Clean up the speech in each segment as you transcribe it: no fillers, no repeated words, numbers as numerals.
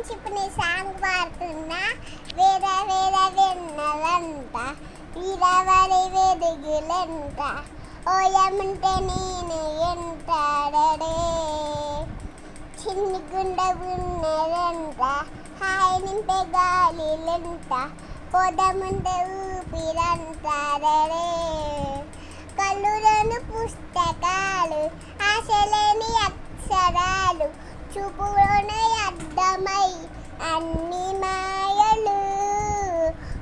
Friendship ని song పాడుతున్నా. వేద వేద వెన్నెలంట వీరవరి వెలుగులంట ఓయమంటే నేను ఎంటాడడే చిన్ని గుండె ఉన్నదంట హాయి నింపే గాలిలంట పోదముంటే ఊపిరంటాడడే కళ్ళులోని పుస్తకాలు ఆశలేని అక్షరాలు చూపులోనే అర్థమై అన్ని మాయలు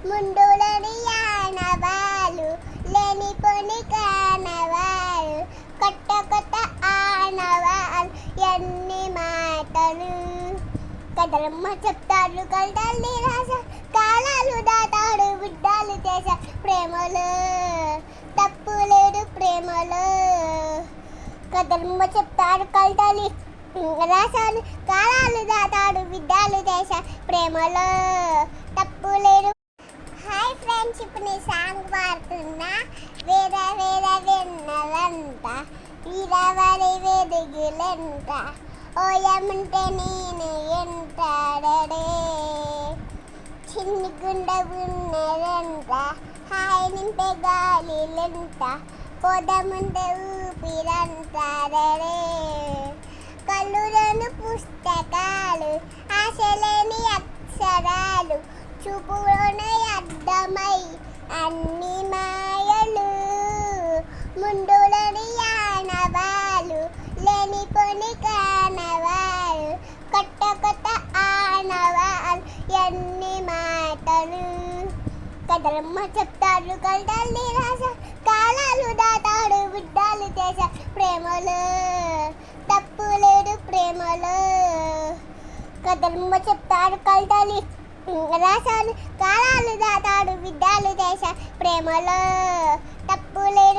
ముందులని ఆనవాలు లేనిపోని కానవాలు కొత్త కొత్త ఆనవాలు ఎన్ని మాటలు కథలమ్మ చెప్తాడు కళ్ళని రాస కాలాలు దాటాడు బిడ్డలు చేసా ప్రేమలో తప్పు లేదు ప్రేమలో కథలమ్మ చెప్తాడు కళ్ళని రాసాను కాలాలు దాటాడు బిడ్డలు చేసా ప్రేమలో తప్పు లేదు. హాయ్ ఫ్రెండ్షిప్ ని సాంగ్ పాడుతున్నా. వేద వేద వెన్నెలంట వీరవరి వెలుగులంట ఓయమంటే నేను ఎంటాడడే చిన్ని గుండె ఉన్నదంట హాయి నింపే గాలిలంట పోదముంటే ఊపిరంటాడడే కళ్ళులోని పుస్తకాలు ఆశలేని అక్షరాలు చూపులోనే అర్థమై అన్ని మాయలు ముందులని ఆనవాలు లేనిపోని కానవాలు కొత్త కొత్త ఆనవాలు ఎన్ని మాటలు కథలమ్మ చెప్తాడు కళ్ళని రాస కాలాలు దాటాడు బిడ్డలు చేసా ప్రేమలో తప్పు లేదు ప్రేమలో కథలమ్మ చెప్తాడు కళ్ళని రాసాను కాలాలు దాటాడు బిడ్డలు చేసా ప్రేమలో తప్పు లేదు.